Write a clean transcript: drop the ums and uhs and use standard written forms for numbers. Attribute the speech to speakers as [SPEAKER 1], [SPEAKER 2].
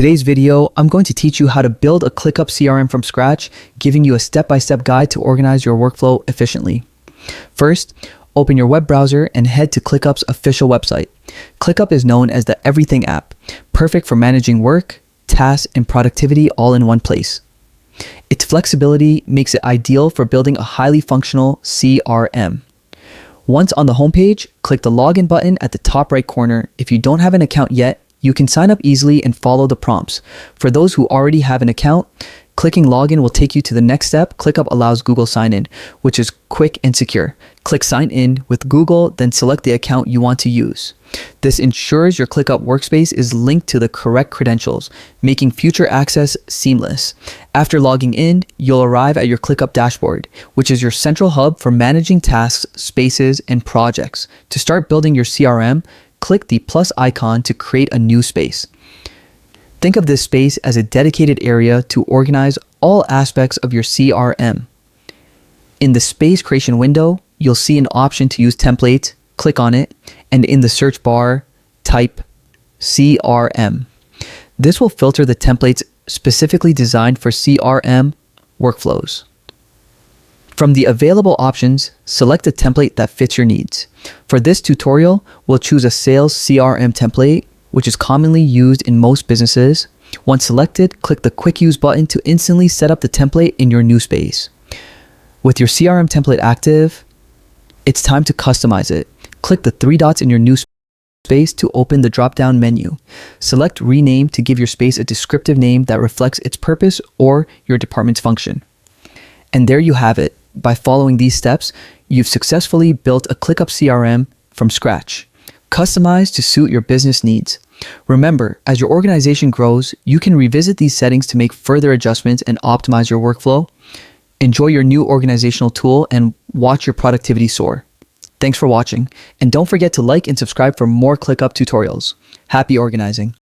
[SPEAKER 1] today's video, I'm going to teach you how to build a Clickup CRM from scratch, giving you a step-by-step guide to organize your workflow efficiently. First, open your web browser and head to Clickup's official website. Clickup is known as the everything app, perfect for managing work, tasks, and productivity all in one place. Its flexibility makes it ideal for building a highly functional CRM. Once on the homepage, click the login button at the top right corner. If you don't have an account yet, you can sign up easily and follow the prompts. For those who already have an account, clicking login will take you to the next step. ClickUp allows Google sign-in, which is quick and secure. Click sign in with Google, then select the account you want to use. This ensures your ClickUp workspace is linked to the correct credentials, making future access seamless. After logging in, you'll arrive at your ClickUp dashboard, which is your central hub for managing tasks, spaces, and projects. To start building your CRM, click the plus icon to create a new space. Think of this space as a dedicated area to organize all aspects of your CRM. In the space creation window, you'll see an option to use templates. Click on it, and in the search bar, type CRM. This will filter the templates specifically designed for CRM workflows. From the available options, select a template that fits your needs. For this tutorial, we'll choose a sales CRM template, which is commonly used in most businesses. Once selected, click the Quick Use button to instantly set up the template in your new space. With your CRM template active, it's time to customize it. Click the three dots in your new space to open the drop-down menu. Select Rename to give your space a descriptive name that reflects its purpose or your department's function. And there you have it. By following these steps, you've successfully built a Clickup CRM from scratch, customized to suit your business needs. Remember, as your organization grows, you can revisit these settings to make further adjustments and optimize your workflow. Enjoy your new organizational tool and watch your productivity soar. Thanks for watching, and don't forget to like and subscribe for more ClickUp tutorials. Happy organizing!